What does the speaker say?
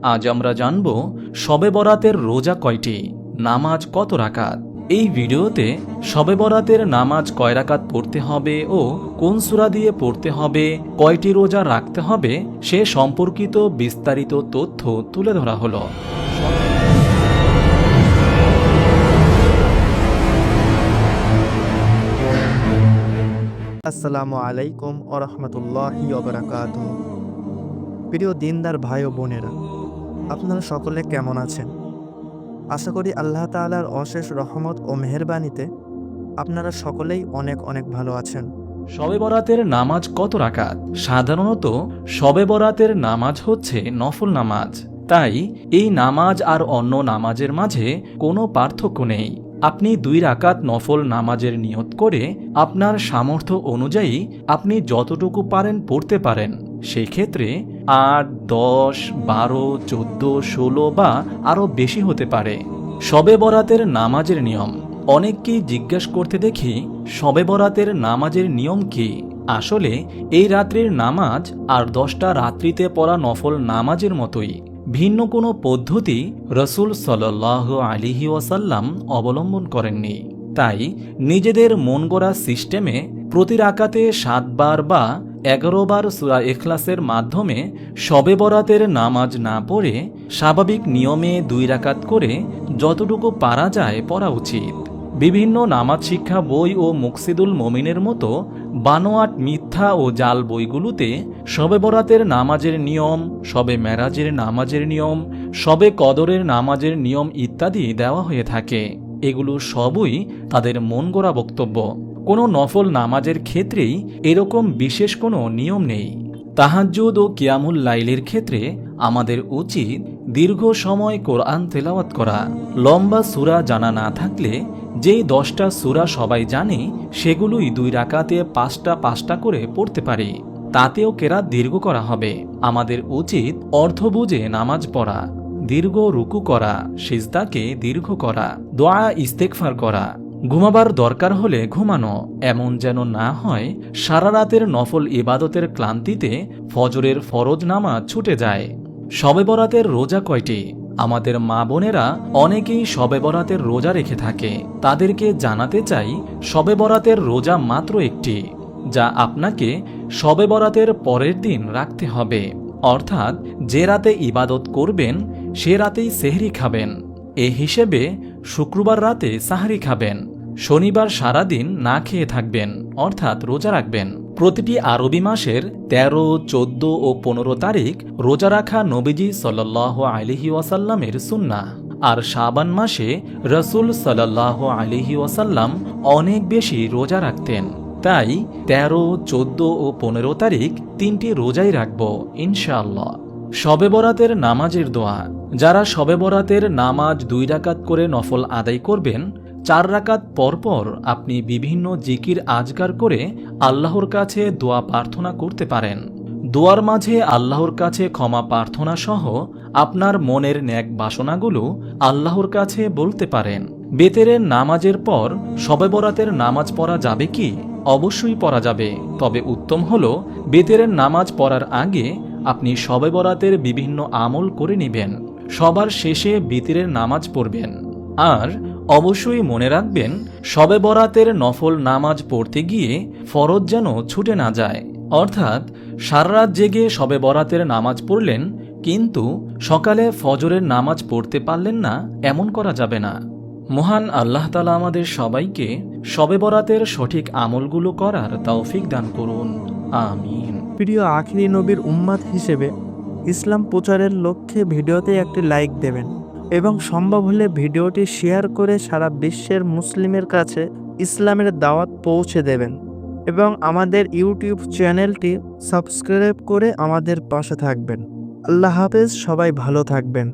আজ আমরা জানব শবে বরাতের রোজা কয়টি, নামাজ কত রাকাত। এই ভিডিওতে শবে বরাতের নামাজ কয় রাকাত পড়তে হবে ও কোন সূরা দিয়ে পড়তে হবে, কয়টি রোজা রাখতে হবে সে সম্পর্কিত বিস্তারিত তথ্য তুলে ধরা হলো। আসসালামু আলাইকুম ওয়া রাহমাতুল্লাহি ওয়া বারাকাতুহু। প্রিয় দিনদার ভাই ও বোনেরা, আপনারা সকলে কেমন আছেন? আশা করি আল্লাহ তাআলার অশেষ রহমত ও মেহেরবানিতে আপনারা সকলেই অনেক অনেক ভালো আছেন। শবে বরাতের নামাজ কত রাকাত? সাধারণত শবে বরাতের নামাজ হচ্ছে নফল নামাজ, তাই এই নামাজ আর অন্য নামাজের মাঝে কোনো পার্থক্য নেই। আপনি 2 রাকাত নফল নামাজের নিয়ত করে আপনার সামর্থ্য অনুযায়ী আপনি যতটুকু পারেন পড়তে পারেন। সেই ক্ষেত্রে 8, 10, 12, 14, 16 বা আরও বেশি হতে পারে। শবে বরাতের নামাজের নিয়ম অনেককেই জিজ্ঞেস করতে দেখি, শবে বরাতের নামাজের নিয়ম কি? আসলে এই রাত্রির নামাজ আর 10টা রাত্রিতে পড়া নফল নামাজের মতোই। ভিন্ন কোনো পদ্ধতি রসুল সাল্লাল্লাহু আলাইহি ওয়াসাল্লাম অবলম্বন করেননি। তাই নিজেদের মন গড়া সিস্টেমে প্রতি রাকাতে 7 বার বা 11 বার সূরা ইখলাসের মাধ্যমে শবে বরাতের নামাজ না পড়ে স্বাভাবিক নিয়মে 2 রাকাত করে যতটুকু পারা যায় পড়া উচিত। বিভিন্ন নামাজ শিক্ষা বই ও মুকসিদুল মুমিনের মতো বানোয়াট মিথ্যা ও জাল বইগুলোতে শবে বরাতের নামাজের নিয়ম, শবে মেরাজের নামাজের নিয়ম, শবে কদরের নামাজের নিয়ম ইত্যাদি দেওয়া হয়ে থাকে। এগুলো সবই তাদের মন গড়া বক্তব্য। কোনো নফল নামাজের ক্ষেত্রেই এরকম বিশেষ কোনো নিয়ম নেই। তাহাজ্জুদ ও কিয়ামুল লাইলের ক্ষেত্রে আমাদের উচিত দীর্ঘ সময় কোরআন তেলাওয়াত করা। লম্বা সূরা জানা না থাকলে যেই 10টা সূরা সবাই জানে সেগুলোই 2 রাকাতে 5টা 5টা করে পড়তে পারি, তাতেও কেরাত দীর্ঘ করা হবে। আমাদের উচিত অর্থ বুঝে নামাজ পড়া, দীর্ঘ রুকু করা, সিজদাকে দীর্ঘ করা, দোয়া ইস্তেগফার করা, ঘুমাবার দরকার হলে ঘুমানো। এমন যেন না হয় সারা রাতের নফল ইবাদতের ক্লান্তিতে ফজরের ফরজ নামাজ ছুটে যায়। শবে বরাতের রোজা কয়টি? আমাদের মা বোনেরা অনেকেই শবে বরাতের রোজা রেখে থাকে। তাদেরকে জানাতে চাই, শবে বরাতের রোজা মাত্র একটি, যা আপনাকে শবে বরাতের পরের দিন রাখতে হবে। অর্থাৎ যে রাতে ইবাদত করবেন সে রাতেই সেহরি খাবেন। এ হিসেবে শুক্রবার রাতে সাহরি খাবেন, শনিবার সারাদিন না খেয়ে থাকবেন, অর্থাৎ রোজা রাখবেন। প্রতিটি আরবি মাসের 13, 14 ও 15 তারিখ রোজা রাখা নবীজি সাল্লাল্লাহু আলাইহি ওয়াসাল্লামের সুন্নাহ। আর শাবান মাসে রসুল সাল্লাল্লাহু আলাইহি ওয়াসাল্লাম অনেক বেশি রোজা রাখতেন। তাই 13, 14 ও 15 তারিখ 3টি রোজাই রাখব ইনশাআল্লাহ। শবে বরাতের নামাজের দোয়া। যারা শবে বরাতের নামাজ 2 রাকাত করে নফল আদায় করবেন, 4 রাকাত পরপর আপনি বিভিন্ন জিকির আজকার করে আল্লাহর কাছে দোয়া প্রার্থনা করতে পারেন। দোয়ার মাঝে আল্লাহর কাছে ক্ষমা প্রার্থনা সহ আপনার মনের ন্যাক বাসনাগুলো আল্লাহর কাছে বলতে পারেন। বেতেরের নামাজের পর শবে বরাতের নামাজ পড়া যাবে কি? অবশ্যই পড়া যাবে, তবে উত্তম হলো বেতেরের নামাজ পড়ার আগে আপনি শবে বরাতের বিভিন্ন আমল করে নেবেন। সবার শেষে বিতরের নামাজ পড়বেন। আর অবশ্যই মনে রাখবেন, শবে বরাতের নফল নামাজ পড়তে গিয়ে ফরজ যেন ছুটে না যায়। অর্থাৎ সারা রাত জেগে শবে বরাতের নামাজ পড়লেন কিন্তু সকালে ফজরের নামাজ পড়তে পারলেন না, এমন করা যাবে না। মহান আল্লাহ তাআলা আমাদের সবাইকে শবে বরাতের সঠিক আমলগুলো করার তৌফিক দান করুন, আমিন। প্রিয় আখিরি নবীর উম্মাত হিসেবে ইসলাম প্রচারের লক্ষ্যে ভিডিওতে একটি লাইক দেবেন এবং সম্ভব হলে ভিডিওটি শেয়ার করে সারা বিশ্বের মুসলিমের কাছে ইসলামের দাওয়াত পৌঁছে দেবেন এবং আমাদের ইউটিউব চ্যানেলটি সাবস্ক্রাইব করে আমাদের পাশে থাকবেন। আল্লাহ হাফেজ, সবাই ভালো থাকবেন।